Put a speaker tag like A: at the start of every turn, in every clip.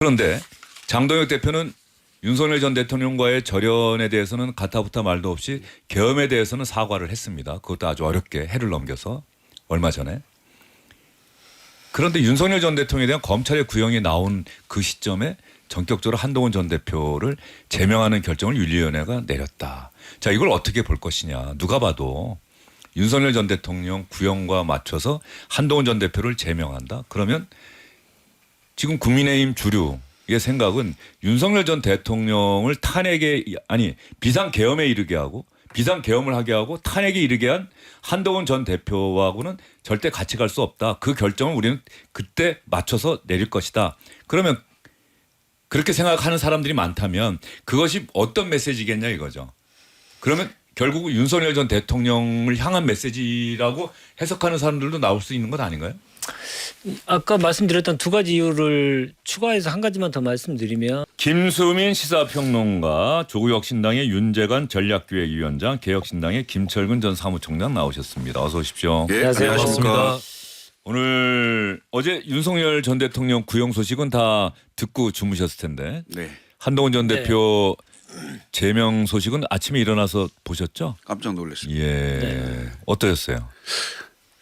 A: 그런데 장동혁 대표는 윤석열 전 대통령과의 절연에 대해서는 가타부타 말도 없이 계엄에 대해서는 사과를 했습니다. 그것도 아주 어렵게 해를 넘겨서 얼마 전에. 그런데 윤석열 전 대통령에 대한 검찰의 구형이 나온 그 시점에 전격적으로 한동훈 전 대표를 제명하는 결정을 윤리위원회가 내렸다. 자, 이걸 어떻게 볼 것이냐. 누가 봐도 윤석열 전 대통령 구형과 맞춰서 한동훈 전 대표를 제명한다. 그러면 지금 국민의힘 주류의 생각은 윤석열 전 대통령을 탄핵에 아니 비상계엄에 이르게 하고 비상계엄을 하게 하고 탄핵에 이르게 한 한동훈 전 대표하고는 절대 같이 갈 수 없다. 그 결정을 우리는 그때 맞춰서 내릴 것이다. 그러면 그렇게 생각하는 사람들이 많다면 그것이 어떤 메시지겠냐 이거죠. 그러면 결국 윤석열 전 대통령을 향한 메시지라고 해석하는 사람들도 나올 수 있는 것 아닌가요?
B: 아까 말씀드렸던 두 가지 이유를 추가해서 한 가지만 더 말씀드리면
A: 김수민 시사평론가, 조국혁신당의 윤재관 전략기획위원장, 개혁신당의 김철근 전 사무총장 나오셨습니다. 어서 오십시오.
C: 예,
B: 안녕하세요.
C: 안녕하십니까.
A: 오늘 어제 윤석열 전 대통령 구형 소식은 다 듣고 주무셨을 텐데
C: 네,
A: 한동훈 전
B: 네.
A: 대표 제명 소식은 아침에 일어나서 보셨죠?
C: 깜짝 놀랐습니다.
A: 예.
B: 네.
A: 어떠셨어요?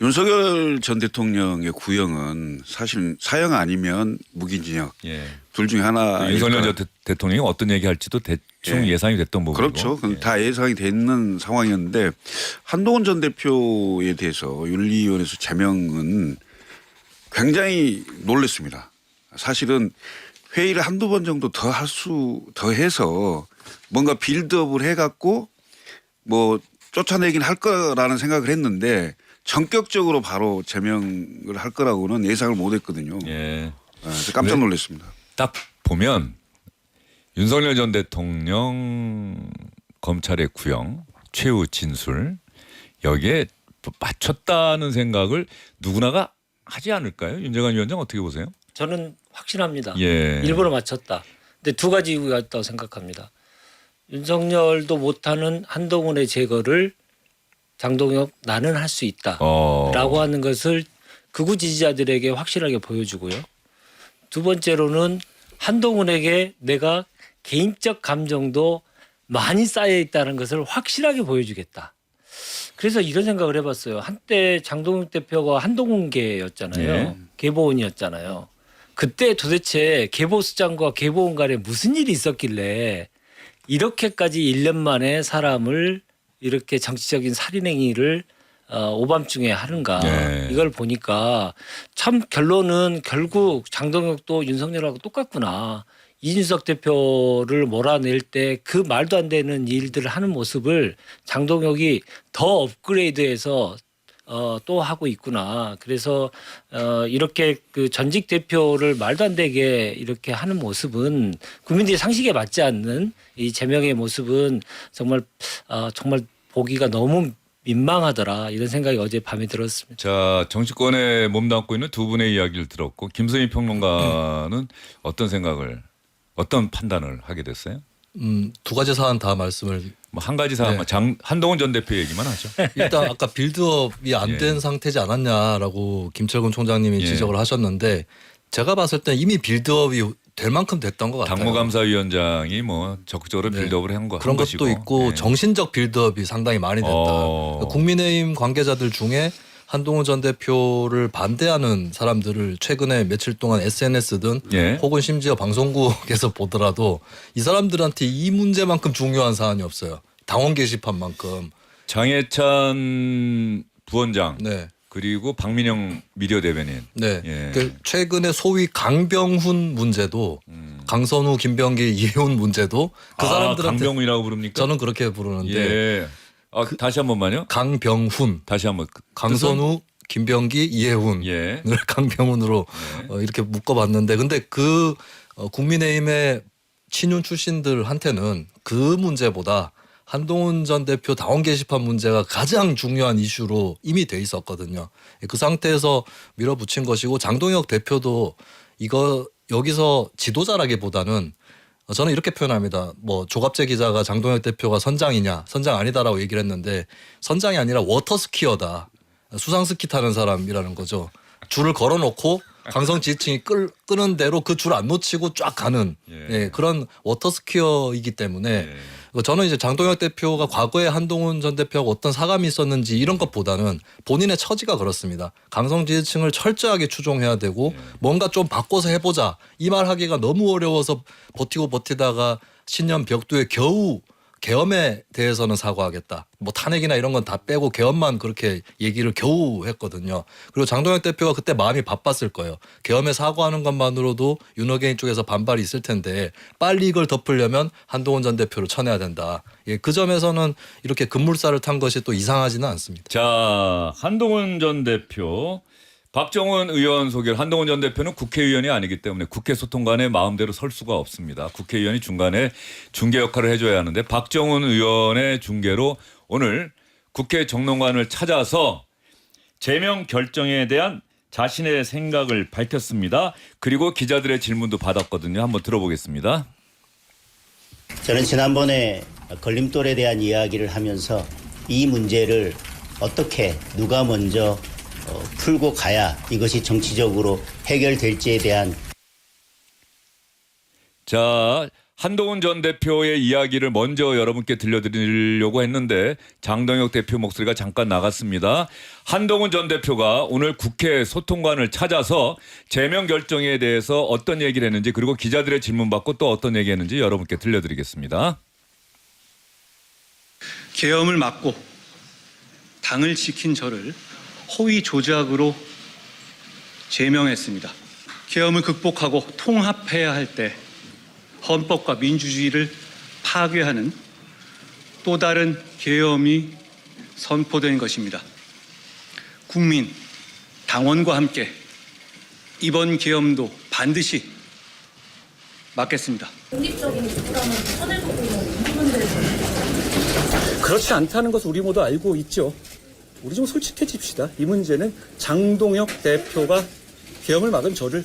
C: 윤석열 전 대통령의 구형은 사실 사형 아니면 무기징역
A: 예.
C: 둘 중에 하나.
A: 윤석열 전 대통령이 어떤 얘기할지도 대충
C: 예.
A: 예상이 됐던 부분이고.
C: 그렇죠. 그건
A: 예.
C: 다 예상이 되는 상황이었는데 한동훈 전 대표에 대해서 윤리위원회에서 제명은 굉장히 놀랐습니다. 사실은 회의를 한두 번 정도 더 해서 뭔가 빌드업을 해갖고 뭐 쫓아내긴 할 거라는 생각을 했는데 전격적으로 바로 제명을 할 거라고는 예상을 못 했거든요.
A: 예.
C: 그래서 깜짝 놀랐습니다.
A: 딱 보면 윤석열 전 대통령 검찰의 구형, 최후 진술 여기에 맞췄다는 생각을 누구나가 하지 않을까요? 윤재관 위원장 어떻게 보세요?
B: 저는 확신합니다.
A: 예.
B: 일부러 맞췄다. 근데 두 가지 이유가 있다고 생각합니다. 윤석열도 못하는 한동훈의 제거를 장동혁 나는 할 수 있다라고 하는 것을 극우 지지자들에게 확실하게 보여주고요. 두 번째로는 한동훈에게 내가 개인적 감정도 많이 쌓여 있다는 것을 확실하게 보여주겠다. 그래서 이런 생각을 해봤어요. 한때 장동혁 대표가 한동훈계였잖아요.
A: 예.
B: 계보원이었잖아요. 그때 도대체 계보수장과 계보원 간에 무슨 일이 있었길래 이렇게까지 1년 만에 사람을 이렇게 정치적인 살인행위를 오밤중에 하는가.
A: 네.
B: 이걸 보니까 참 결론은 결국 장동혁도 윤석열하고 똑같구나. 이준석 대표를 몰아낼 때 그 말도 안 되는 일들을 하는 모습을 장동혁이 더 업그레이드해서 또 하고 있구나. 그래서 이렇게 그 전직 대표를 말도 안 되게 이렇게 하는 모습은 국민들의 상식에 맞지 않는 이 제명의 모습은 정말 보기가 너무 민망하더라 이런 생각이 어제 밤에 들었습니다.
A: 자, 정치권에 몸담고 있는 두 분의 이야기를 들었고 김수민 평론가는 어떤 판단을 하게 됐어요?
D: 두 가지 사안 다 말씀을
A: 뭐 한 가지 사안만 한동훈 전 대표 얘기만 하죠.
D: 일단 아까 빌드업이 안 된
A: 예.
D: 상태지 않았냐라고 김철근 총장님이
A: 예.
D: 지적을 하셨는데 제가 봤을 때 이미 빌드업이 될 만큼 됐던 것 같아요.
A: 당무감사위원장이 뭐 적극적으로
D: 네.
A: 빌드업을 한
D: 그런 것도
A: 것이고.
D: 있고
A: 예.
D: 정신적 빌드업이 상당히 많이 됐다. 국민의힘 관계자들 중에 한동훈 전 대표를 반대하는 사람들을 최근에 며칠 동안 SNS든
A: 예.
D: 혹은 심지어 방송국에서 보더라도 이 사람들한테 이 문제만큼 중요한 사안이 없어요. 당원 게시판만큼.
A: 장해찬 부원장
D: 네.
A: 그리고 박민영 미디어 대변인.
D: 네.
A: 예.
D: 그 최근에 소위 강병훈 문제도 강선우, 김병기, 이혜훈 문제도 그 사람들한테
A: 강병훈이라고 부릅니까?
D: 저는 그렇게 부르는데
A: 예. 다시 한 번만요.
D: 강병훈,
A: 다시 한번.
D: 강선우, 김병기, 이혜훈
A: 예.
D: 을 강병훈으로 이렇게 묶어봤는데 근데 그 국민의힘의 친윤 출신들한테는 그 문제보다 한동훈 전 대표 당원 게시판 문제가 가장 중요한 이슈로 이미 돼 있었거든요. 그 상태에서 밀어붙인 것이고 장동혁 대표도 이거 여기서 지도자라기보다는 저는 이렇게 표현합니다. 뭐 조갑재 기자가 장동혁 대표가 선장이냐, 선장 아니다라고 얘기를 했는데 선장이 아니라 워터스키어다. 수상스키 타는 사람이라는 거죠. 줄을 걸어놓고 강성 지지층이 끄는 대로 그 줄 안 놓치고 쫙 가는 예, 그런 워터스키어이기 때문에
A: 예.
D: 저는 이제 장동혁 대표가 과거에 한동훈 전 대표하고 어떤 사감이 있었는지 이런 것보다는 본인의 처지가 그렇습니다. 강성 지지층을 철저하게 추종해야 되고 뭔가 좀 바꿔서 해보자. 이 말 하기가 너무 어려워서 버티다가 신년 벽두에 겨우 계엄에 대해서는 사과하겠다. 뭐 탄핵이나 이런 건 다 빼고 계엄만 그렇게 얘기를 겨우 했거든요. 그리고 장동혁 대표가 그때 마음이 바빴을 거예요. 계엄에 사과하는 것만으로도 윤호개인 쪽에서 반발이 있을 텐데 빨리 이걸 덮으려면 한동훈 전 대표를 쳐내야 된다. 예, 그 점에서는 이렇게 급물살을 탄 것이 또 이상하지는 않습니다.
A: 자, 한동훈 전 대표, 박정훈 의원 소개를. 한동훈 전 대표는 국회의원이 아니기 때문에 국회 소통관에 마음대로 설 수가 없습니다. 국회의원이 중간에 중개 역할을 해줘야 하는데 박정훈 의원의 중개로 오늘 국회 정론관을 찾아서 제명 결정에 대한 자신의 생각을 밝혔습니다. 그리고 기자들의 질문도 받았거든요. 한번 들어보겠습니다.
E: 저는 지난번에 걸림돌에 대한 이야기를 하면서 이 문제를 어떻게 누가 먼저 풀고 가야 이것이 정치적으로 해결될지에 대한
A: 자, 한동훈 전 대표의 이야기를 먼저 여러분께 들려드리려고 했는데 장동혁 대표 목소리가 잠깐 나갔습니다. 한동훈 전 대표가 오늘 국회 소통관을 찾아서 제명 결정에 대해서 어떤 얘기를 했는지 그리고 기자들의 질문 받고 또 어떤 얘기했는지 여러분께 들려드리겠습니다.
F: 계엄을 막고 당을 지킨 저를 허위 조작으로 제명했습니다. 계엄을 극복하고 통합해야 할 때 헌법과 민주주의를 파괴하는 또 다른 계엄이 선포된 것입니다. 국민, 당원과 함께 이번 계엄도 반드시 막겠습니다.
G: 독립적인 기구라면 손을 놓고 했는데
F: 그렇지 않다는 것을 우리 모두 알고 있죠. 우리 좀 솔직해집시다. 이 문제는 장동혁 대표가 계엄을 막은 저를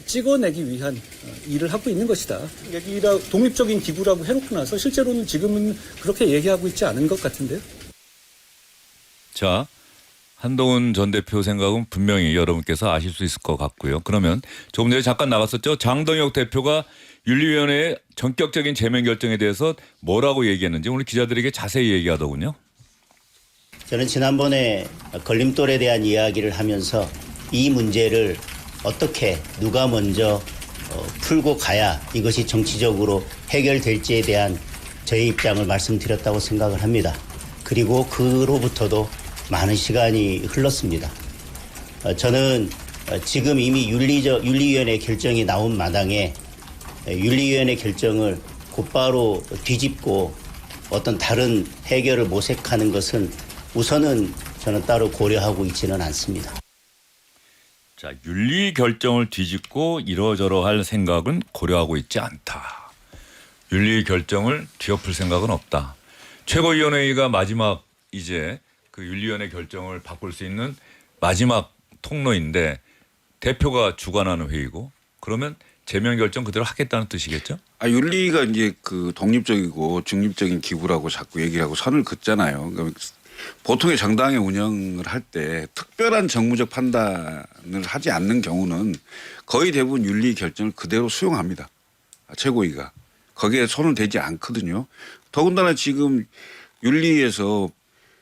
F: 찍어내기 위한 일을 하고 있는 것이다. 얘기라 독립적인 기구라고 해놓고 나서 실제로는 지금은 그렇게 얘기하고 있지 않은 것 같은데요.
A: 자, 한동훈 전 대표 생각은 분명히 여러분께서 아실 수 있을 것 같고요. 그러면 조금 전에 잠깐 나갔었죠. 장동혁 대표가 윤리위원회의 전격적인 제명 결정에 대해서 뭐라고 얘기했는지 오늘 기자들에게 자세히 얘기하더군요.
E: 저는 지난번에 걸림돌에 대한 이야기를 하면서 이 문제를 어떻게 누가 먼저 풀고 가야 이것이 정치적으로 해결될지에 대한 저의 입장을 말씀드렸다고 생각을 합니다. 그리고 그로부터도 많은 시간이 흘렀습니다. 저는 지금 이미 윤리위원회 결정이 나온 마당에 윤리위원회 결정을 곧바로 뒤집고 어떤 다른 해결을 모색하는 것은 우선은 저는 따로 고려하고 있지는 않습니다.
A: 자, 윤리 결정을 뒤집고 이러저러 할 생각은 고려하고 있지 않다. 윤리 결정을 뒤엎을 생각은 없다. 최고위원회의가 마지막 이제 그 윤리위원회 결정을 바꿀 수 있는 마지막 통로인데 대표가 주관하는 회의고 그러면 제명 결정 그대로 하겠다는 뜻이겠죠?
C: 윤리가 이제 그 독립적이고 중립적인 기구라고 자꾸 얘기를 하고 선을 긋잖아요. 그러니까 보통의 정당의 운영을 할 때 특별한 정무적 판단을 하지 않는 경우는 거의 대부분 윤리 결정을 그대로 수용합니다. 최고위가. 거기에 손을 대지 않거든요. 더군다나 지금 윤리에서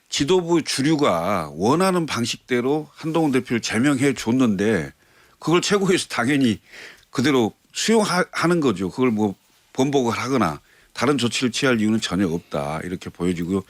C: 지도부 주류가 원하는 방식대로 한동훈 대표를 제명해 줬는데 그걸 최고위에서 당연히 그대로 수용하는 거죠. 그걸 뭐 번복을 하거나 다른 조치를 취할 이유는 전혀 없다 이렇게 보여지고요.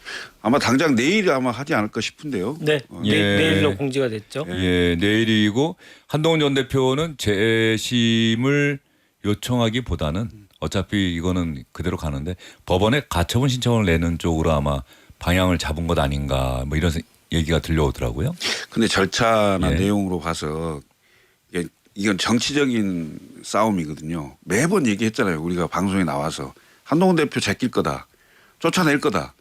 C: 아마 당장 내일 아마 하지 않을까 싶은데요.
B: 네,
A: 예.
B: 내일로 공지가 됐죠.
A: 예, 내일이고 한동훈 전 대표는 재심을 요청하기보다는 어차피 이거는 그대로 가는데 법원에 가처분 신청을 내는 쪽으로 아마 방향을 잡은 것 아닌가 뭐 이런 얘기가 들려오더라고요.
C: 근데 절차나
A: 예.
C: 내용으로 봐서 이건 정치적인 싸움이거든요. 매번 얘기했잖아요. 우리가 방송에 나와서 한동훈 대표 제낄 거다. 쫓아낼 거다.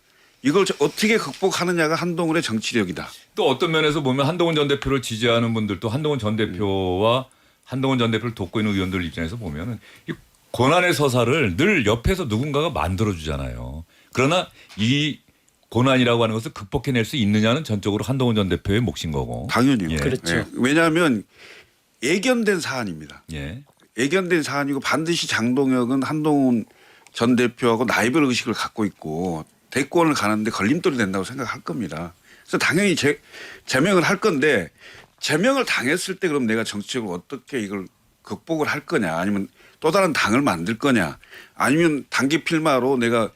C: 이걸 어떻게 극복하느냐가 한동훈의 정치력이다.
A: 또 어떤 면에서 보면 한동훈 전 대표를 지지하는 분들도 한동훈 전 대표와 한동훈 전 대표를 돕고 있는 의원들 입장에서 보면은 이 고난의 서사를 늘 옆에서 누군가가 만들어주잖아요. 그러나 이 고난이라고 하는 것을 극복해낼 수 있느냐는 전적으로 한동훈 전 대표의 몫인 거고.
C: 당연히요.
A: 예.
B: 그렇죠.
C: 왜냐하면 예견된 사안입니다.
A: 예.
C: 예견된 사안이고 반드시 장동혁은 한동훈 전 대표하고 나이별 의식을 갖고 있고 대권을 가는데 걸림돌이 된다고 생각할 겁니다. 그래서 당연히 제명을 할 건데 제명을 당했을 때 그럼 내가 정치적으로 어떻게 이걸 극복을 할 거냐 아니면 또 다른 당을 만들 거냐 아니면 단기 필마로 내가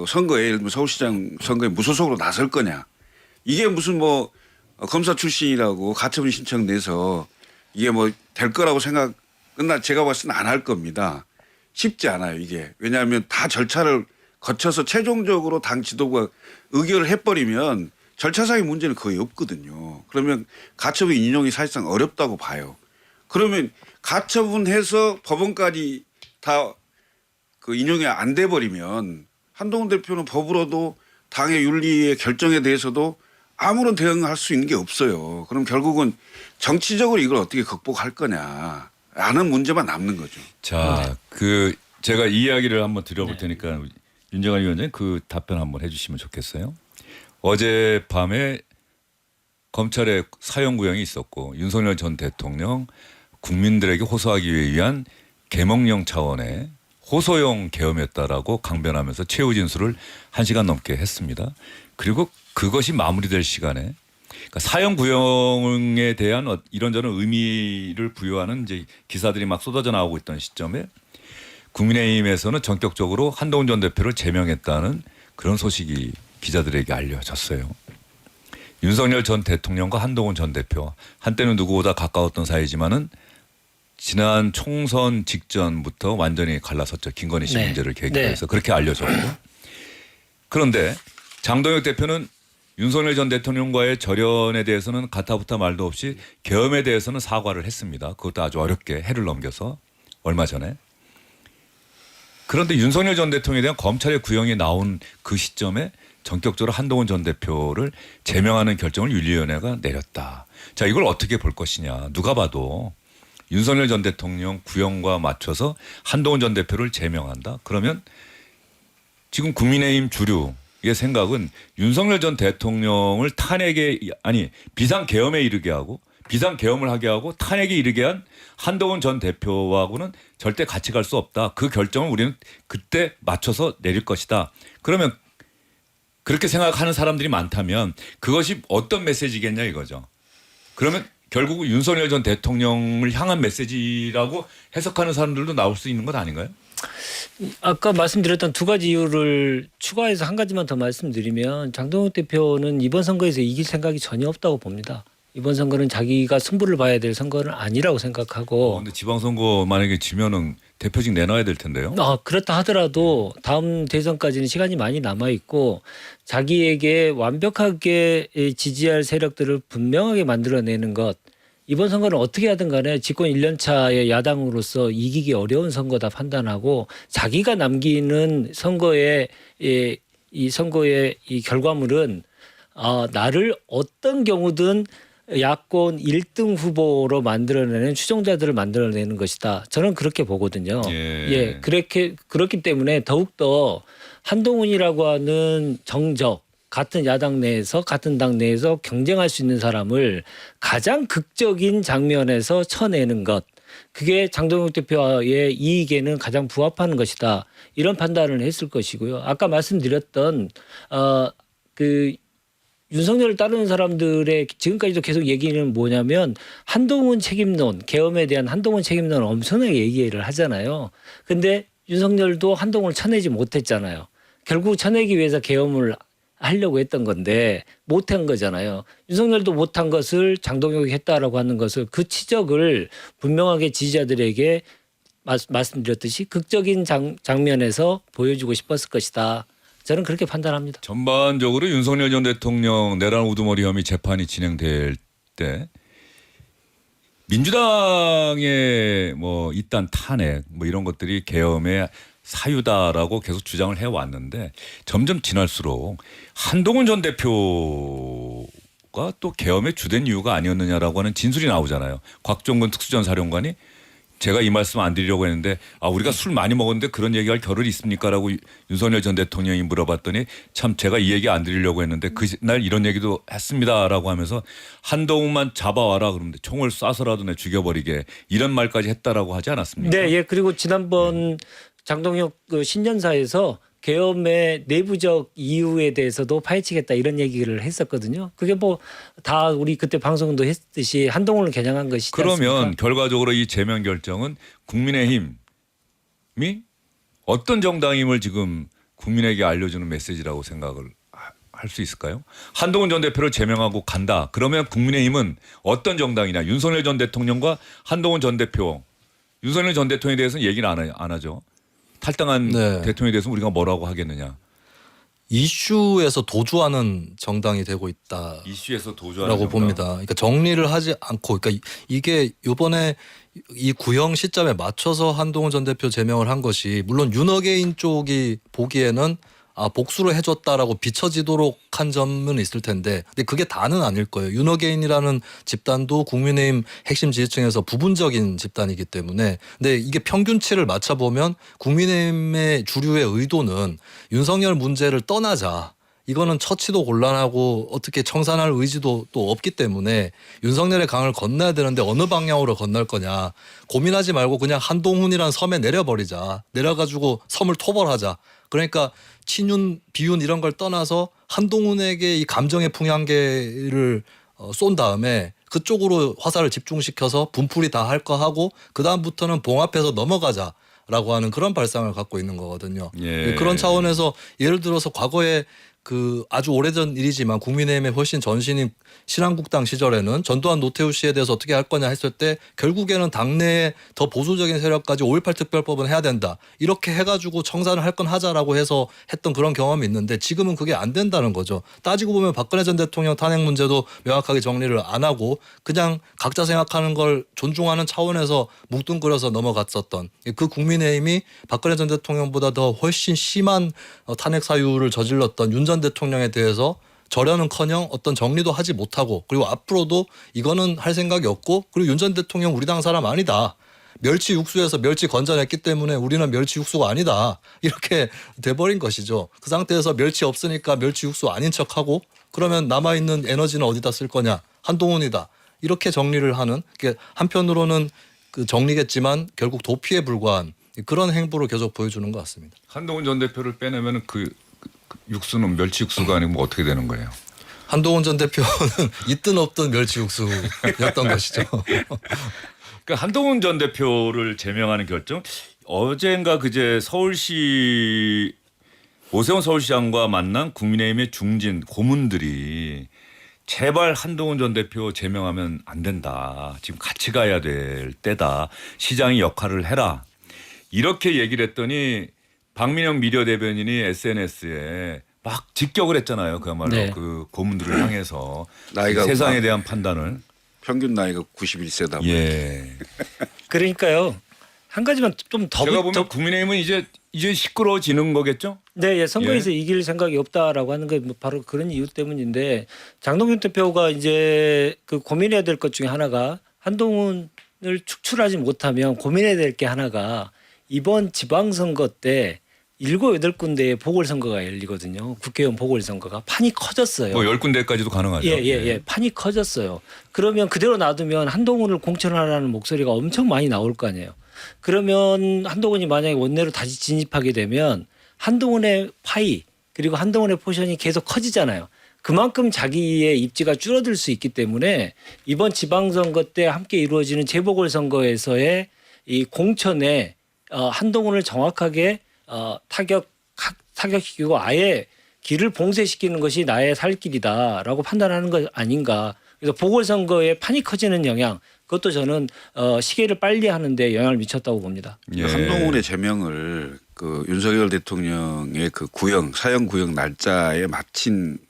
C: 선거에 예를 들면 서울시장 선거에 무소속으로 나설 거냐 이게 무슨 뭐 검사 출신이라고 가처분 신청 내서 이게 뭐 될 거라고 제가 봤을 때는 안 할 겁니다. 쉽지 않아요 이게. 왜냐하면 다 절차를 거쳐서 최종적으로 당 지도부가 의결을 해버리면 절차상의 문제는 거의 없거든요. 그러면 가처분 인용이 사실상 어렵다고 봐요. 그러면 가처분해서 법원까지 다 그 인용이 안 돼 버리면 한동훈 대표는 법으로도 당의 윤리의 결정에 대해서도 아무런 대응할 수 있는 게 없어요. 그럼 결국은 정치적으로 이걸 어떻게 극복할 거냐라는 문제만 남는 거죠.
A: 자, 제가 이야기를 한번 드려볼 테니까 윤정환 위원장님 그 답변 한번 해주시면 좋겠어요. 어젯밤에 검찰에 사형 구형이 있었고 윤석열 전 대통령 국민들에게 호소하기 위한 계몽령 차원의 호소용 계엄이었다라고 강변하면서 최후 진술을 1시간 넘게 했습니다. 그리고 그것이 마무리될 시간에 그러니까 사형 구형에 대한 이런저런 의미를 부여하는 이제 기사들이 막 쏟아져 나오고 있던 시점에 국민의힘에서는 전격적으로 한동훈 전 대표를 제명했다는 그런 소식이 기자들에게 알려졌어요. 윤석열 전 대통령과 한동훈 전 대표 한때는 누구보다 가까웠던 사이지만은 지난 총선 직전부터 완전히 갈라섰죠. 김건희 씨
B: 네.
A: 문제를 계기로 해서 그렇게 알려졌고 그런데 장동혁 대표는 윤석열 전 대통령과의 절연에 대해서는 가타부타 말도 없이 계엄에 대해서는 사과를 했습니다. 그것도 아주 어렵게 해를 넘겨서 얼마 전에. 그런데 윤석열 전 대통령에 대한 검찰의 구형이 나온 그 시점에 전격적으로 한동훈 전 대표를 제명하는 결정을 윤리위원회가 내렸다. 자, 이걸 어떻게 볼 것이냐. 누가 봐도 윤석열 전 대통령 구형과 맞춰서 한동훈 전 대표를 제명한다. 그러면 지금 국민의힘 주류의 생각은 윤석열 전 대통령을 비상계엄에 이르게 하고 비상계엄을 하게 하고 탄핵에 이르게 한 한동훈 전 대표하고는 절대 같이 갈 수 없다. 그 결정을 우리는 그때 맞춰서 내릴 것이다. 그러면 그렇게 생각하는 사람들이 많다면 그것이 어떤 메시지겠냐 이거죠. 그러면 결국 윤석열 전 대통령을 향한 메시지라고 해석하는 사람들도 나올 수 있는 것 아닌가요?
B: 아까 말씀드렸던 두 가지 이유를 추가해서 한 가지만 더 말씀드리면 장동혁 대표는 이번 선거에서 이길 생각이 전혀 없다고 봅니다. 이번 선거는 자기가 승부를 봐야 될 선거는 아니라고 생각하고.
A: 근데 지방선거 만약에 지면은 대표직 내놔야 될 텐데요.
B: 그렇다 하더라도 다음 대선까지는 시간이 많이 남아 있고 자기에게 완벽하게 지지할 세력들을 분명하게 만들어내는 것. 이번 선거는 어떻게 하든 간에 집권 1년 차의 야당으로서 이기기 어려운 선거다 판단하고 자기가 남기는 선거의 이 결과물은 나를 어떤 경우든 야권 1등 후보로 만들어내는 추종자들을 만들어내는 것이다. 저는 그렇게 보거든요.
A: 예.
B: 그렇기 때문에 더욱더 한동훈이라고 하는 정적 같은 야당 내에서 같은 당 내에서 경쟁할 수 있는 사람을 가장 극적인 장면에서 쳐내는 것. 그게 장동혁 대표의 이익에는 가장 부합하는 것이다. 이런 판단을 했을 것이고요. 아까 말씀드렸던 윤석열을 따르는 사람들의 지금까지도 계속 얘기는 뭐냐면 한동훈 책임론, 계엄에 대한 한동훈 책임론을 엄청나게 얘기를 하잖아요. 근데 윤석열도 한동훈을 쳐내지 못했잖아요. 결국 쳐내기 위해서 계엄을 하려고 했던 건데 못한 거잖아요. 윤석열도 못한 것을 장동혁이 했다라고 하는 것을 그 치적을 분명하게 지지자들에게 말씀드렸듯이 극적인 장면에서 보여주고 싶었을 것이다. 저는 그렇게 판단합니다.
A: 전반적으로 윤석열 전 대통령 내란 우두머리 혐의 재판이 진행될 때 민주당의 뭐 이딴 탄핵 뭐 이런 것들이 계엄의 사유다라고 계속 주장을 해왔는데 점점 지날수록 한동훈 전 대표가 또 계엄의 주된 이유가 아니었느냐라고 하는 진술이 나오잖아요. 곽종근 특수전사령관이 제가 이 말씀 안 드리려고 했는데 우리가 술 많이 먹었는데 그런 얘기할 겨를이 있습니까라고 윤석열 전 대통령이 물어봤더니 참 제가 이 얘기 안 드리려고 했는데 그날 이런 얘기도 했습니다라고 하면서 한동훈만 잡아와라 그러는데 총을 쏴서라도 내 죽여버리게 이런 말까지 했다라고 하지 않았습니까?
B: 네, 예. 그리고 지난번 장동혁 그 신년사에서 계엄의 내부적 이유에 대해서도 파헤치겠다 이런 얘기를 했었거든요. 그게 뭐 다 우리 그때 방송도 했듯이 한동훈을 겨냥한 것이지
A: 그러면
B: 않습니까?
A: 결과적으로 이 제명 결정은 국민의힘이 어떤 정당임을 지금 국민에게 알려주는 메시지라고 생각을 할 수 있을까요? 한동훈 전 대표를 제명하고 간다. 그러면 국민의힘은 어떤 정당이냐? 윤석열 전 대통령과 한동훈 전 대표, 윤석열 전 대통령에 대해서는 얘기를 안 하죠. 탈당한
D: 네.
A: 대통령에 대해서 우리가 뭐라고 하겠느냐?
D: 이슈에서 도주하는 정당이 되고 있다.
A: 이슈에서 도주하는
D: 라고
A: 정당.
D: 봅니다. 그러니까 정리를 하지 않고, 그러니까 이게 이번에 이 구형 시점에 맞춰서 한동훈 전 대표 제명을 한 것이 물론 윤어게인 쪽이 보기에는 복수를 해줬다라고 비춰지도록 한 점은 있을 텐데, 근데 그게 다는 아닐 거예요. 윤어게인이라는 집단도 국민의힘 핵심 지지층에서 부분적인 집단이기 때문에, 근데 이게 평균치를 맞춰보면 국민의힘의 주류의 의도는 윤석열 문제를 떠나자. 이거는 처치도 곤란하고 어떻게 청산할 의지도 또 없기 때문에 윤석열의 강을 건너야 되는데 어느 방향으로 건널 거냐 고민하지 말고 그냥 한동훈이란 섬에 내려버리자. 내려가지고 섬을 토벌하자. 그러니까 친윤 비윤 이런 걸 떠나서 한동훈에게 이 감정의 풍향계를 쏜 다음에 그쪽으로 화살을 집중시켜서 분풀이 다 할 거 하고 그다음부터는 봉합해서 넘어가자라고 하는 그런 발상을 갖고 있는 거거든요.
A: 예.
D: 그런 차원에서 예를 들어서 과거에 그 아주 오래전 일이지만 국민의힘의 훨씬 전신인 신한국당 시절에는 전두환 노태우 씨에 대해서 어떻게 할 거냐 했을 때 결국에는 당내에 더 보수적인 세력까지 5.18 특별법은 해야 된다. 이렇게 해가지고 청산을 할 건 하자라고 해서 했던 그런 경험이 있는데 지금은 그게 안 된다는 거죠. 따지고 보면 박근혜 전 대통령 탄핵 문제도 명확하게 정리를 안 하고 그냥 각자 생각하는 걸 존중하는 차원에서 뭉뚱그려서 넘어갔었던 그 국민의힘이 박근혜 전 대통령보다 더 훨씬 심한 탄핵 사유를 저질렀던 윤 전 대통령에 대해서 절연은커녕 어떤 정리도 하지 못하고 그리고 앞으로도 이거는 할 생각이 없고 그리고 윤 전 대통령 우리 당 사람 아니다. 멸치 육수에서 멸치 건져냈기 때문에 우리는 멸치 육수가 아니다. 이렇게 돼버린 것이죠. 그 상태에서 멸치 없으니까 멸치 육수 아닌 척하고 그러면 남아있는 에너지는 어디다 쓸 거냐. 한동훈이다. 이렇게 정리를 하는 한편으로는 그 정리겠지만 결국 도피에 불과한 그런 행보를 계속 보여주는 것 같습니다.
A: 한동훈 전 대표를 빼내면 그 육수는 멸치 육수가 아니고 뭐 어떻게 되는 거예요?
D: 한동훈 전 대표는 있든 없든 멸치 육수였던 것이죠.
A: 그러니까 한동훈 전 대표를 제명하는 결정 어젠가 그제 서울시 오세훈 서울시장과 만난 국민의힘의 중진 고문들이 제발 한동훈 전 대표 제명하면 안 된다. 지금 같이 가야 될 때다. 시장이 역할을 해라. 이렇게 얘기를 했더니 박민영 미디어 대변인이 SNS에 막 직격을 했잖아요. 그야말로
B: 네.
A: 그 고문들을 향해서
C: 나이가
A: 세상에 대한 판단을.
C: 평균 나이가 91세다.
A: 예.
B: 그러니까요. 한 가지만 좀 더
A: 제가 보면 국민의힘은 이제 시끄러워지는 거겠죠?
B: 네, 예, 선거에서 이길 생각이 없다라고 하는 게 바로 그런 이유 때문인데 장동윤 대표가 이제 그 고민해야 될 것 중에 하나가 한동훈을 축출하지 못하면 고민해야 될 게 하나가 이번 지방선거 때 7, 8군데의 보궐선거가 열리거든요. 국회의원 보궐선거가 판이 커졌어요.
A: 뭐 10군데까지도 가능하죠.
B: 예. 판이 커졌어요. 그러면 그대로 놔두면 한동훈을 공천하라는 목소리가 엄청 많이 나올 거 아니에요. 그러면 한동훈이 만약에 원내로 다시 진입하게 되면 한동훈의 파이 그리고 한동훈의 포션이 계속 커지잖아요. 그만큼 자기의 입지가 줄어들 수 있기 때문에 이번 지방선거 때 함께 이루어지는 재보궐선거에서의 이 공천에 한동훈을 정확하게 타격시키고 아예 길을 봉쇄시키는 것이 나의 살 길이다라고 판단하는 것 아닌가. 그래서 보궐선거에 판이 커지는 영향 그것도 저는 시계를 빨리 하는데 영향을 미쳤다고 봅니다.
A: 예.
C: 한동훈의 제명을 그 윤석열 대통령의 그 사형 구형 날짜에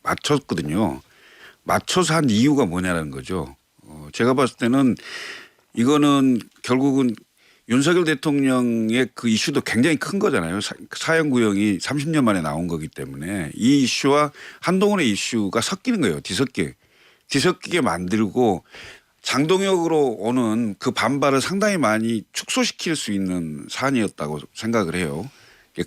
C: 맞췄거든요. 맞춰서 한 이유가 뭐냐라는 거죠. 제가 봤을 때는 이거는 결국은 윤석열 대통령의 그 이슈도 굉장히 큰 거잖아요. 사형 구형이 30년 만에 나온 거기 때문에 이 이슈와 한동훈의 이슈가 섞이는 거예요. 뒤섞이게 만들고 장동혁으로 오는 그 반발을 상당히 많이 축소시킬 수 있는 사안이었다고 생각을 해요.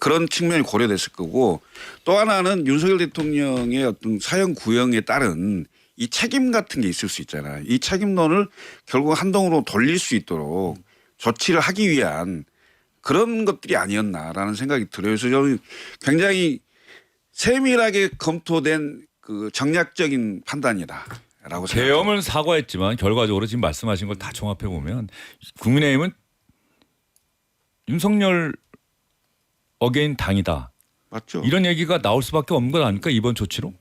C: 그런 측면이 고려됐을 거고 또 하나는 윤석열 대통령의 어떤 사형 구형에 따른 이 책임 같은 게 있을 수 있잖아요. 이 책임론을 결국 한동훈으로 돌릴 수 있도록 조치를 하기 위한 그런 것들이 아니었나라는 생각이 들어요. 그래서 저는 굉장히 세밀하게 검토된 그 정략적인 판단이다라고 생각합니다.
A: 계엄은 사과했지만 결과적으로 지금 말씀하신 걸 다 종합해 보면 국민의힘은 윤석열 어게인 당이다.
C: 맞죠.
A: 이런 얘기가 나올 수밖에 없는 것 아닙니까 이번 조치로?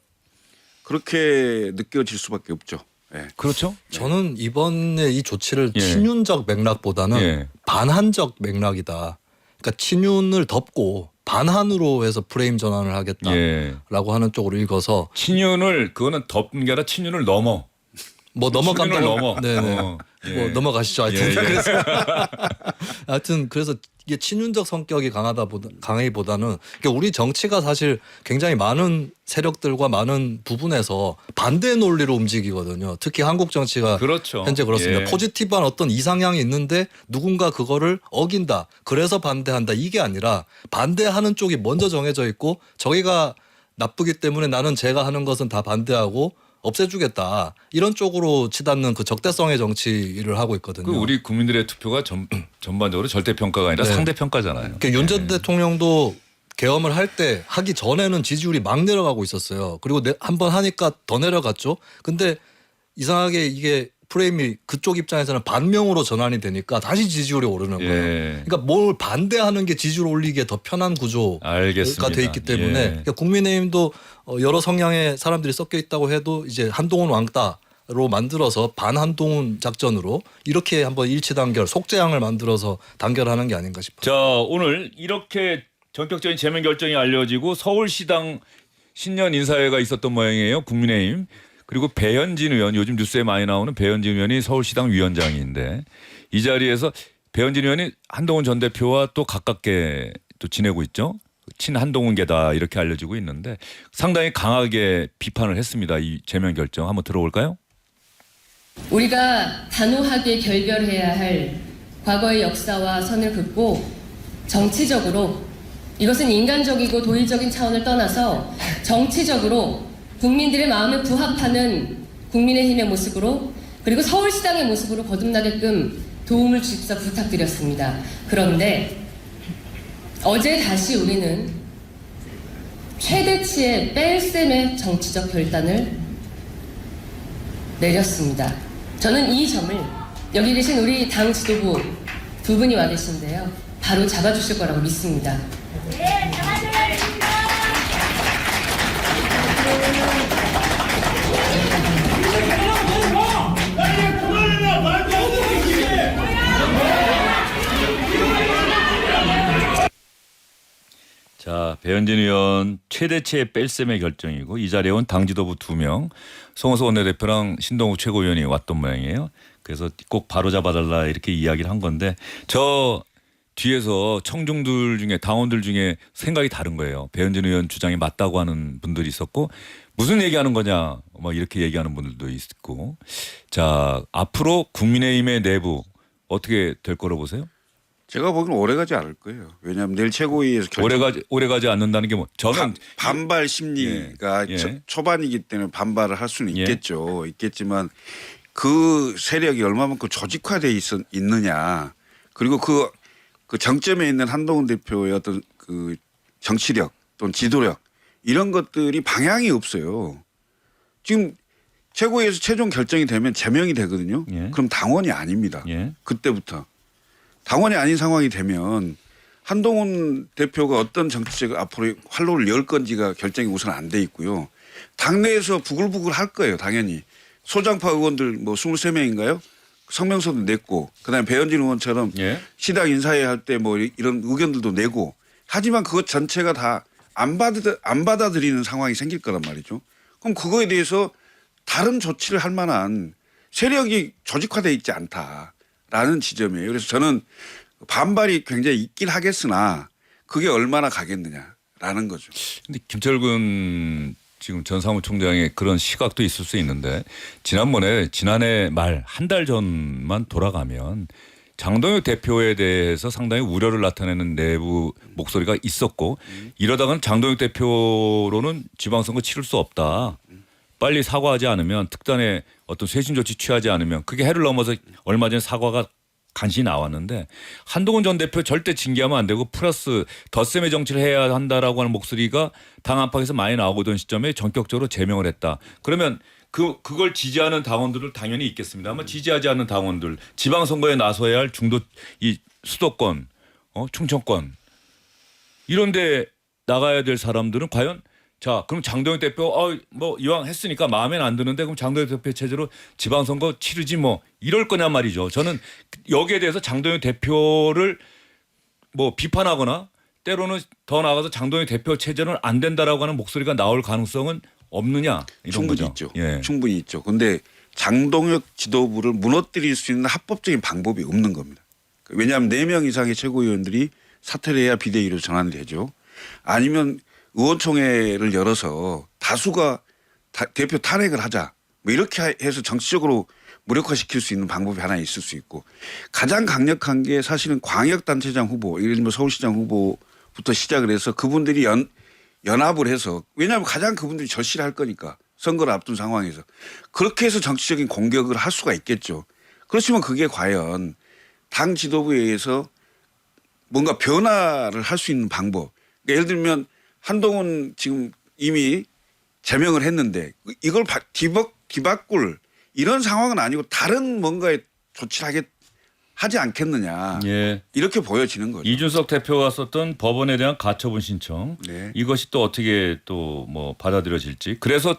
C: 그렇게 느껴질 수밖에 없죠. 예.
A: 그렇죠?
D: 저는 이번에 이 조치를
A: 예.
D: 친윤적 맥락보다는
A: 예.
D: 반한적 맥락이다. 그러니까 친윤을 덮고 반한으로 해서 프레임 전환을 하겠다라고
A: 예.
D: 하는 쪽으로 읽어서
A: 친윤을 그거는 덮는 게 아니라 친윤을 넘어.
D: 뭐 넘어간다.
A: 친윤을 넘어.
D: 네네.
A: 예.
D: 뭐 넘어가시죠. 하여튼
A: 예, 예.
D: 그래서 하여튼 그래서 이게 친윤적 성격이 강하기보다는 그러니까 우리 정치가 사실 굉장히 많은 세력들과 많은 부분에서 반대 논리로 움직이거든요. 특히 한국 정치가
A: 그렇죠.
D: 현재 그렇습니다.
A: 예.
D: 포지티브한 어떤 이상향이 있는데 누군가 그거를 어긴다. 그래서 반대한다. 이게 아니라 반대하는 쪽이 먼저 정해져 있고 저기가 나쁘기 때문에 나는 제가 하는 것은 다 반대하고 없애주겠다. 이런 쪽으로 치닫는 그 적대성의 정치를 하고 있거든요.
A: 그 우리 국민들의 투표가 전반적으로 절대 평가가 아니라
D: 네.
A: 상대 평가잖아요.
D: 그러니까 윤 전 대통령도 계엄을 할 때 하기 전에는 지지율이 막 내려가고 있었어요. 그리고 한번 하니까 더 내려갔죠. 근데 이상하게 이게 프레임이 그쪽 입장에서는 반명으로 전환이 되니까 다시 지지율이 오르는 거예요.
A: 예.
D: 그러니까 뭘 반대하는 게 지지율 올리기에 더 편한 구조가
A: 알겠습니다.
D: 돼 있기 때문에
A: 예.
D: 그러니까 국민의힘도 여러 성향의 사람들이 섞여 있다고 해도 이제 한동훈 왕따로 만들어서 반한동훈 작전으로 이렇게 한번 일치단결 속재앙을 만들어서 단결하는 게 아닌가 싶어요.
A: 자, 오늘 이렇게 전격적인 제명 결정이 알려지고 서울시당 신년 인사회가 있었던 모양이에요. 국민의힘. 그리고 배현진 의원, 요즘 뉴스에 많이 나오는 배현진 의원이 서울시당 위원장인데 이 자리에서 배현진 의원이 한동훈 전 대표와 또 가깝게 또 지내고 있죠. 친한동훈계다 이렇게 알려지고 있는데 상당히 강하게 비판을 했습니다. 이 제명 결정 한번 들어볼까요?
H: 우리가 단호하게 결별해야 할 과거의 역사와 선을 긋고 정치적으로 이것은 인간적이고 도의적인 차원을 떠나서 정치적으로 국민들의 마음에 부합하는 국민의힘의 모습으로 그리고 서울시당의 모습으로 거듭나게끔 도움을 주십사 부탁드렸습니다. 그런데 어제 다시 우리는 최대치의 뺄셈의 정치적 결단을 내렸습니다. 저는 이 점을 여기 계신 우리 당 지도부 두 분이 와 계신데요. 바로 잡아주실 거라고 믿습니다.
A: 자, 배현진 의원 최대치의 뺄셈의 결정이고 이 자리에 온 당 지도부 2명, 송호수 원내대표랑 신동욱 최고위원이 왔던 모양이에요. 그래서 꼭 바로잡아달라 이렇게 이야기를 한 건데 저 뒤에서 청중들 중에 당원들 중에 생각이 다른 거예요. 배현진 의원 주장이 맞다고 하는 분들이 있었고 무슨 얘기하는 거냐 뭐 이렇게 얘기하는 분들도 있고 자 앞으로 국민의힘의 내부 어떻게 될 거로 보세요?
C: 제가 보기엔 오래가지 않을 거예요. 왜냐하면 내일 최고위에서
A: 오래가지 않는다는 게 뭐 저는
C: 반발 심리가
A: 예.
C: 초반이기 때문에 반발을 할 수는
A: 예.
C: 있겠죠. 있겠지만 그 세력이 얼마만큼 조직화돼 있느냐 그리고 그 정점에 있는 한동훈 대표의 어떤 그 정치력 또는 지도력 이런 것들이 방향이 없어요. 지금 최고위에서 최종 결정이 되면 제명이 되거든요.
A: 예.
C: 그럼 당원이 아닙니다.
A: 예.
C: 그때부터. 당원이 아닌 상황이 되면 한동훈 대표가 어떤 정치적 앞으로 활로를 열 건지가 결정이 우선 안 돼 있고요. 당내에서 부글부글 할 거예요. 당연히. 소장파 의원들 뭐 23명인가요? 성명서도 냈고 그다음에 배현진 의원처럼
A: 예.
C: 시당 인사회 할 때 뭐 이런 의견들도 내고 하지만 그것 전체가 다 안 받아들이는 상황이 생길 거란 말이죠. 그럼 그거에 대해서 다른 조치를 할 만한 세력이 조직화되어 있지 않다라는 지점이에요. 그래서 저는 반발이 굉장히 있긴 하겠으나 그게 얼마나 가겠느냐라는 거죠.
A: 근데 김철근 지금 전 사무총장의 그런 시각도 있을 수 있는데 지난해 말 한 달 전만 돌아가면 장동혁 대표에 대해서 상당히 우려를 나타내는 내부 목소리가 있었고 이러다가는 장동혁 대표로는 지방선거 치를 수 없다. 빨리 사과하지 않으면 특단의 어떤 쇄신 조치 취하지 않으면 그게 해를 넘어서 얼마 전에 사과가 간신히 나왔는데 한동훈 전 대표 절대 징계하면 안 되고 플러스 덧셈의 정치를 해야 한다라고 하는 목소리가 당 안팎에서 많이 나오던 시점에 전격적으로 제명을 했다. 그러면 그걸 지지하는 당원들을 당연히 있겠습니다만 지지하지 않는 당원들 지방선거에 나서야 할 이 수도권, 충청권 이런데 나가야 될 사람들은 과연 자 그럼 장동혁 대표 뭐 이왕 했으니까 마음에는 안 드는데 그럼 장동혁 대표 체제로 지방선거 치르지 뭐 이럴 거냐 말이죠. 저는 여기에 대해서 장동혁 대표를 뭐 비판하거나 때로는 더 나아가서 장동혁 대표 체제는 안 된다라고 하는 목소리가 나올 가능성은 없느냐 이런
C: 충분히
A: 거죠.
C: 있죠.
A: 예.
C: 충분히 있죠. 그런데 장동혁 지도부를 무너뜨릴 수 있는 합법적인 방법이 없는 겁니다. 왜냐하면 4명 이상의 최고위원들이 사퇴를 해야 비대위로 전환이 되죠. 아니면 의원총회를 열어서 다수가 대표 탄핵을 하자. 뭐 이렇게 해서 정치적으로 무력화시킬 수 있는 방법이 하나 있을 수 있고 가장 강력한 게 사실은 광역단체장 후보 예를 들면 서울시장 후보부터 시작을 해서 그분들이 연합을 해서 왜냐하면 가장 그분들이 절실할 거니까 선거를 앞둔 상황에서 그렇게 해서 정치적인 공격을 할 수가 있겠죠. 그렇지만 그게 과연 당 지도부에 의해서 뭔가 변화를 할 수 있는 방법. 그러니까 예를 들면 한동훈 지금 이미 제명을 했는데 이걸 뒤바꿀 이런 상황은 아니고 다른 뭔가의 조치를 하지 않겠느냐.
A: 예.
C: 이렇게 보여지는 거죠.
A: 이준석 대표가 썼던 법원에 대한 가처분 신청
C: 네.
A: 이것이 또 어떻게 또 뭐 받아들여질지 그래서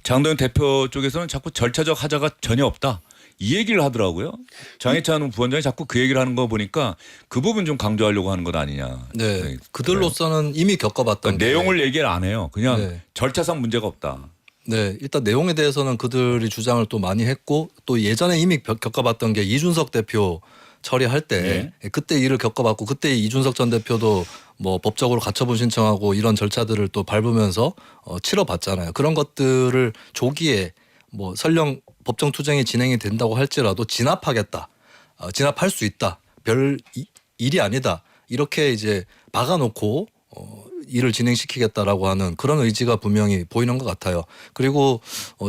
A: 장동혁 대표 쪽에서는 자꾸 절차적 하자가 전혀 없다. 이 얘기를 하더라고요. 장해찬 부원장이 자꾸 그 얘기를 하는 거 보니까 그 부분 좀 강조하려고 하는 것 아니냐.
D: 네, 그들로서는 이미 겪어봤던
A: 그러니까
D: 게
A: 내용을 얘기를 안 해요. 그냥
D: 네.
A: 절차상 문제가 없다.
D: 네, 일단 내용에 대해서는 그들이 주장을 또 많이 했고 또 예전에 이미 겪어봤던 게 이준석 대표 처리할 때 그때 일을 겪어봤고 그때 이준석 전 대표도 뭐 법적으로 가처분 신청하고 이런 절차들을 또 밟으면서 치러봤잖아요. 그런 것들을 조기에 뭐 설령 법정 투쟁이 진행이 된다고 할지라도 진압하겠다, 진압할 수 있다, 별 일이 아니다 이렇게 이제 박아놓고 일을 진행시키겠다라고 하는 그런 의지가 분명히 보이는 것 같아요. 그리고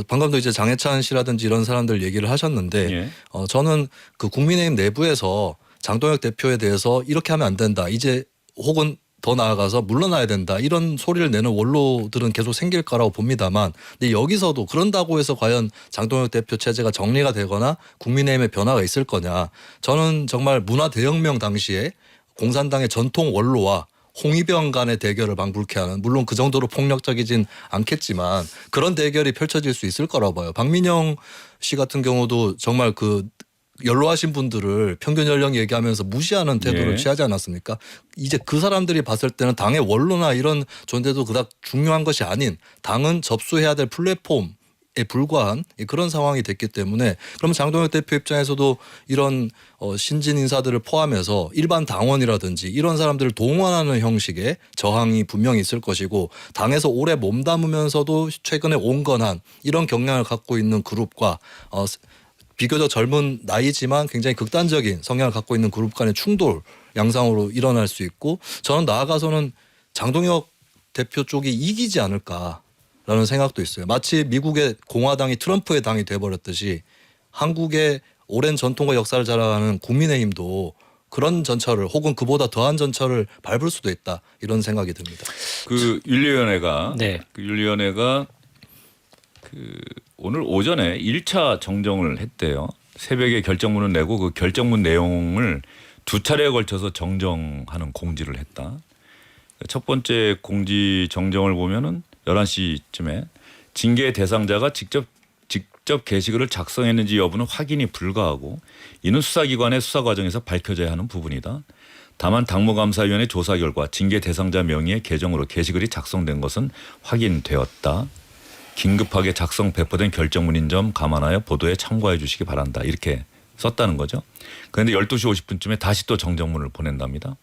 D: 방금도 이제 장해찬 씨라든지 이런 사람들 얘기를 하셨는데
A: 예.
D: 저는 그 국민의힘 내부에서 장동혁 대표에 대해서 이렇게 하면 안 된다. 이제 혹은 더 나아가서 물러나야 된다. 이런 소리를 내는 원로들은 계속 생길 거라고 봅니다만 근데 여기서도 그런다고 해서 과연 장동혁 대표 체제가 정리가 되거나 국민의힘의 변화가 있을 거냐. 저는 정말 문화대혁명 당시에 공산당의 전통 원로와 홍위병 간의 대결을 방불케 하는 물론 그 정도로 폭력적이진 않겠지만 그런 대결이 펼쳐질 수 있을 거라고 봐요. 박민영 씨 같은 경우도 정말 그 연로하신 분들을 평균 연령 얘기하면서 무시하는 태도를 취하지 않았습니까? 이제 그 사람들이 봤을 때는 당의 원로나 이런 존재도 그닥 중요한 것이 아닌 당은 접수해야 될 플랫폼 에 불과한 그런 상황이 됐기 때문에 그럼 장동혁 대표 입장에서도 이런 신진 인사들을 포함해서 일반 당원이라든지 이런 사람들을 동원하는 형식의 저항이 분명히 있을 것이고 당에서 오래 몸담으면서도 최근에 온건한 이런 경향을 갖고 있는 그룹과 비교적 젊은 나이지만 굉장히 극단적인 성향을 갖고 있는 그룹 간의 충돌 양상으로 일어날 수 있고 저는 나아가서는 장동혁 대표 쪽이 이기지 않을까 라는 생각도 있어요. 마치 미국의 공화당이 트럼프의 당이 돼버렸듯이 한국의 오랜 전통과 역사를 자랑하는 국민의힘도 그런 전철을 혹은 그보다 더한 전철을 밟을 수도 있다 이런 생각이 듭니다.
A: 그 윤리위원회가
B: 네.
A: 오늘 오전에 1차 정정을 했대요. 새벽에 결정문을 내고 그 결정문 내용을 2차례에 걸쳐서 정정하는 공지를 했다. 첫 번째 공지 정정을 보면은 11시쯤에 징계 대상자가 직접 게시글을 작성했는지 여부는 확인이 불가하고 이는 수사기관의 수사 과정에서 밝혀져야 하는 부분이다. 다만 당무감사위원회 조사 결과 징계 대상자 명의의 계정으로 게시글이 작성된 것은 확인되었다. 긴급하게 작성 배포된 결정문인 점 감안하여 보도에 참고해 주시기 바란다. 이렇게 썼다는 거죠. 그런데 12시 50분쯤에 다시 또 정정문을 보낸답니다.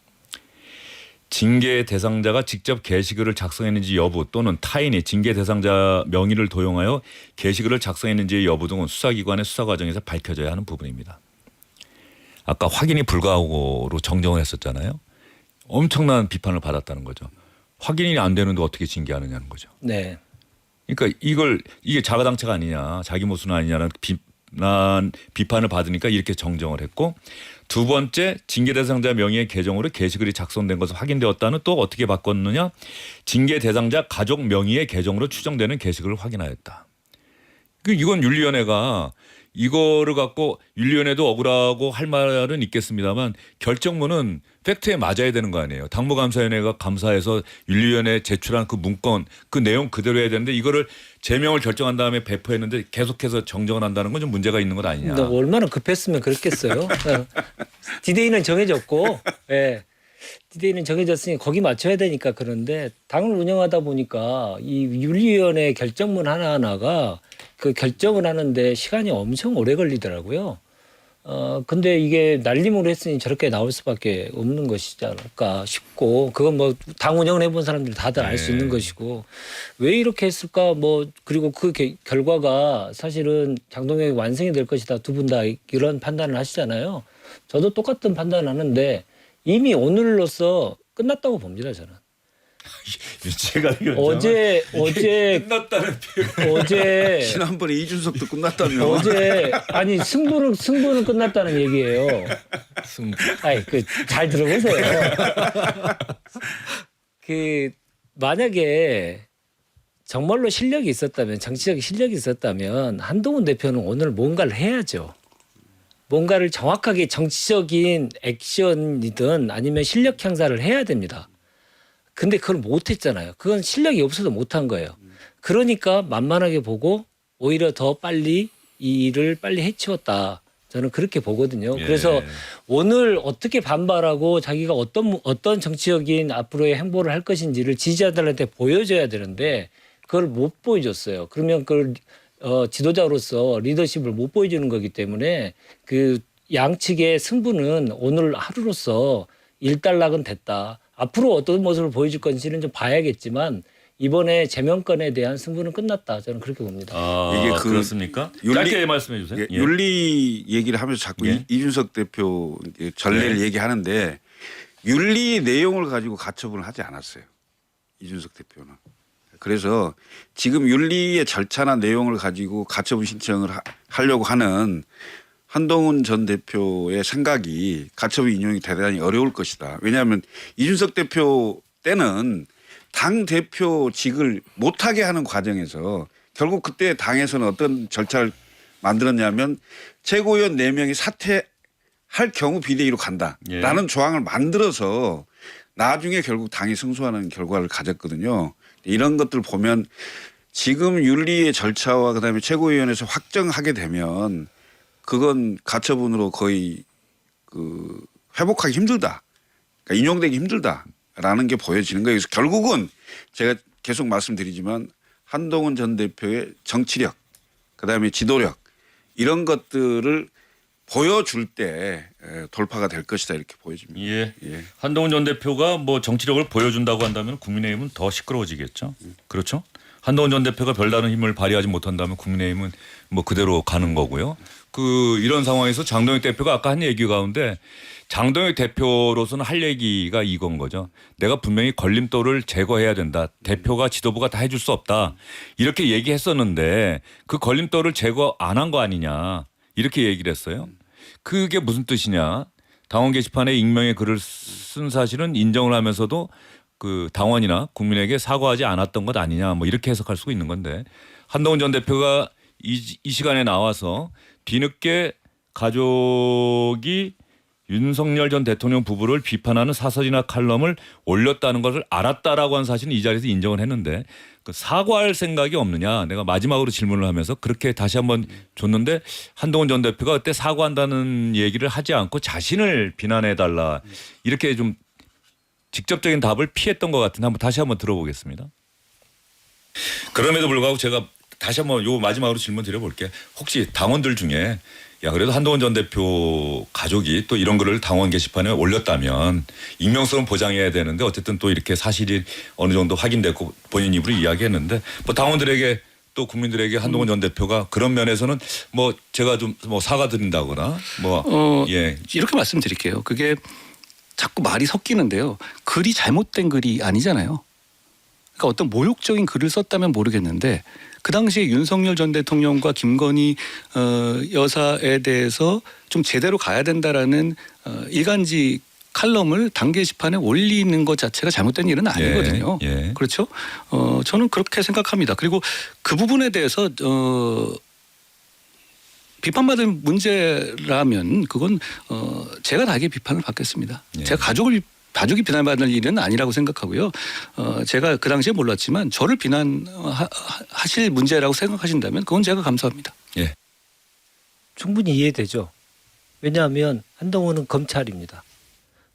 A: 징계 대상자가 직접 게시글을 작성했는지 여부 또는 타인이 징계 대상자 명의를 도용하여 게시글을 작성했는지 여부 등은 수사기관의 수사 과정에서 밝혀져야 하는 부분입니다. 아까 확인이 불가하고로 정정을 했었잖아요. 엄청난 비판을 받았다는 거죠. 확인이 안 되는데 어떻게 징계하느냐는 거죠.
B: 네.
A: 그러니까 이게 자가당착 아니냐, 자기 모순 아니냐는 비판을 받으니까 이렇게 정정을 했고, 두 번째 징계 대상자 명의의 계정으로 게시글이 작성된 것은 확인되었다는 또 어떻게 바꿨느냐, 징계 대상자 가족 명의의 계정으로 추정되는 게시글을 확인하였다. 이건 윤리위원회가 이거를 갖고 윤리위원회도 억울하고 할 말은 있겠습니다만 결정문은 팩트에 맞아야 되는 거 아니에요. 당무감사위원회가 감사해서 윤리위원회에 제출한 그 문건 그 내용 그대로 해야 되는데 이거를 제명을 결정한 다음에 배포했는데 계속해서 정정을 한다는 건 좀 문제가 있는 것 아니냐.
B: 얼마나 급했으면 그랬겠어요. 디데이는 정해졌고, 예. 디데이는 정해졌으니 거기 맞춰야 되니까. 그런데 당을 운영하다 보니까 이 윤리위원회 결정문 하나하나가 그 결정을 하는데 시간이 엄청 오래 걸리더라고요. 근데 이게 날림으로 했으니 저렇게 나올 수밖에 없는 것이지 않을까 싶고, 그건 뭐 당 운영을 해본 사람들이 다들 알 수 있는 것이고, 왜 이렇게 했을까 뭐, 그리고 그 결과가 사실은 장동혁이 완성이 될 것이다. 두 분 다 이런 판단을 하시잖아요. 저도 똑같은 판단을 하는데 이미 오늘로써 끝났다고 봅니다, 저는.
A: 제가
B: 어제
A: 끝났다는
B: 어제
C: 지난번에 이준석도 끝났다며.
B: 어제 아니 승부는 끝났다는 얘기예요. 아니 잘 들어보세요. 만약에 정말로 실력이 있었다면, 정치적 실력이 있었다면 한동훈 대표는 오늘 뭔가를 해야죠. 뭔가를 정확하게 정치적인 액션이든 아니면 실력 향사를 해야 됩니다. 근데 그걸 못했잖아요. 그건 실력이 없어서 못한 거예요. 그러니까 만만하게 보고 오히려 더 빨리 이 일을 빨리 해치웠다. 저는 그렇게 보거든요.
A: 예.
B: 그래서 오늘 어떻게 반발하고 자기가 어떤 정치적인 앞으로의 행보를 할 것인지를 지지자들한테 보여줘야 되는데 그걸 못 보여줬어요. 그러면 그걸 지도자로서 리더십을 못 보여주는 거기 때문에 그 양측의 승부는 오늘 하루로서 일단락은 됐다. 앞으로 어떤 모습을 보여줄 건지는 좀 봐야겠지만 이번에 제명권에 대한 승부는 끝났다. 저는 그렇게 봅니다.
C: 이게
A: 그렇습니까? 짧게 말씀해 주세요.
C: 예, 윤리 얘기를 하면서 자꾸
A: 예.
C: 이준석 대표 전례를 얘기하는데 윤리 내용을 가지고 가처분을 하지 않았어요. 이준석 대표는. 그래서 지금 윤리의 절차나 내용을 가지고 가처분 신청을 하려고 하는 한동훈 전 대표의 생각이 가처분 인용이 대단히 어려울 것이다. 왜냐하면 이준석 대표 때는 당 대표직을 못하게 하는 과정에서 결국 그때 당에서는 어떤 절차를 만들었냐면 최고위원 4명이 사퇴할 경우 비대위로 간다라는
A: 예.
C: 조항을 만들어서 나중에 결국 당이 승소하는 결과를 가졌거든요. 이런 것들 보면 지금 윤리의 절차와 그다음에 최고위원회에서 확정하게 되면 그건 가처분으로 거의 회복하기 힘들다. 그러니까 인용되기 힘들다라는 게 보여지는 거예요. 그래서 결국은 제가 계속 말씀드리지만 한동훈 전 대표의 정치력, 그다음에 지도력 이런 것들을 보여줄 때 돌파가 될 것이다 이렇게 보여집니다.
A: 예. 한동훈 전 대표가 뭐 정치력을 보여준다고 한다면 국민의힘은 더 시끄러워지겠죠. 그렇죠? 한동훈 전 대표가 별다른 힘을 발휘하지 못한다면 국민의힘은 뭐 그대로 가는 거고요. 이런 상황에서 장동혁 대표가 아까 한 얘기 가운데 장동혁 대표로서는 할 얘기가 이건 거죠. 내가 분명히 걸림돌을 제거해야 된다. 대표가 지도부가 다 해줄 수 없다. 이렇게 얘기했었는데 그 걸림돌을 제거 안 한 거 아니냐. 이렇게 얘기를 했어요. 그게 무슨 뜻이냐. 당원 게시판에 익명의 글을 쓴 사실은 인정을 하면서도 그 당원이나 국민에게 사과하지 않았던 것 아니냐. 뭐 이렇게 해석할 수가 있는 건데 한동훈 전 대표가 이 시간에 나와서 뒤늦게 가족이 윤석열 전 대통령 부부를 비판하는 사설이나 칼럼을 올렸다는 것을 알았다라고 한 사실은 이 자리에서 인정을 했는데 그 사과할 생각이 없느냐. 내가 마지막으로 질문을 하면서 그렇게 다시 한번 줬는데 한동훈 전 대표가 그때 사과한다는 얘기를 하지 않고 자신을 비난해달라. 이렇게 좀 직접적인 답을 피했던 것 같은데 다시 한번 들어보겠습니다. 그럼에도 불구하고 제가 다시 한번 요 마지막으로 질문 드려볼게. 혹시 당원들 중에 야 그래도 한동훈 전 대표 가족이 또 이런 글을 당원 게시판에 올렸다면 익명성은 보장해야 되는데 어쨌든 또 이렇게 사실이 어느 정도 확인됐고 본인 입으로 이야기했는데 뭐 당원들에게 또 국민들에게 한동훈 전 대표가 그런 면에서는 뭐 제가 좀 뭐 사과드린다거나 뭐 예.
F: 이렇게 말씀드릴게요. 그게 자꾸 말이 섞이는데요. 글이 잘못된 글이 아니잖아요. 그러니까 어떤 모욕적인 글을 썼다면 모르겠는데 그 당시에 윤석열 전 대통령과 김건희 여사에 대해서 좀 제대로 가야 된다라는 일간지 칼럼을 당 게시판에 올리는 것 자체가 잘못된 일은 아니거든요.
A: 예.
F: 그렇죠? 저는 그렇게 생각합니다. 그리고 그 부분에 대해서 비판받을 문제라면 그건 제가 다에게 비판을 받겠습니다.
A: 예.
F: 제가 가족이 비난받을 일은 아니라고 생각하고요. 제가 그 당시에 몰랐지만 저를 비난하실 문제라고 생각하신다면 그건 제가 감사합니다.
A: 예.
B: 충분히 이해되죠. 왜냐하면 한동훈은 검찰입니다.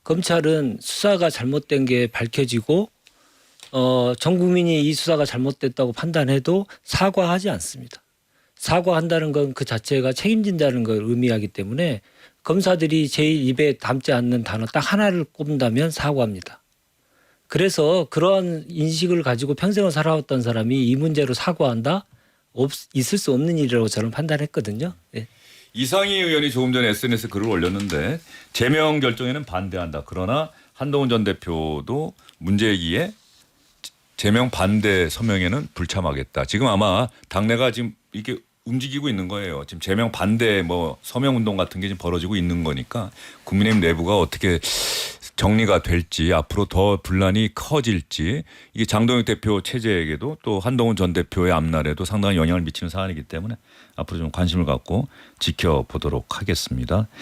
B: 검찰은 수사가 잘못된 게 밝혀지고 전 국민이 이 수사가 잘못됐다고 판단해도 사과하지 않습니다. 사과한다는 건 그 자체가 책임진다는 걸 의미하기 때문에 검사들이 제일 입에 담지 않는 단어 딱 하나를 꼽는다면 사과합니다. 그래서 그러한 인식을 가지고 평생을 살아왔던 사람이 이 문제로 사과한다? 있을 수 없는 일이라고 저는 판단했거든요. 네.
A: 이상희 의원이 조금 전에 SNS에 글을 올렸는데 제명 결정에는 반대한다. 그러나 한동훈 전 대표도 문제기에 제명 반대 서명에는 불참하겠다. 지금 아마 당내가 지금 이렇게 움직이고 있는 거예요. 지금 제명 반대 뭐 서명 운동 같은 게 지금 벌어지고 있는 거니까 국민의힘 내부가 어떻게 정리가 될지 앞으로 더 분란이 커질지 이게 장동혁 대표 체제에게도 또 한동훈 전 대표의 앞날에도 상당한 영향을 미치는 사안이기 때문에 앞으로 좀 관심을 갖고 지켜보도록 하겠습니다.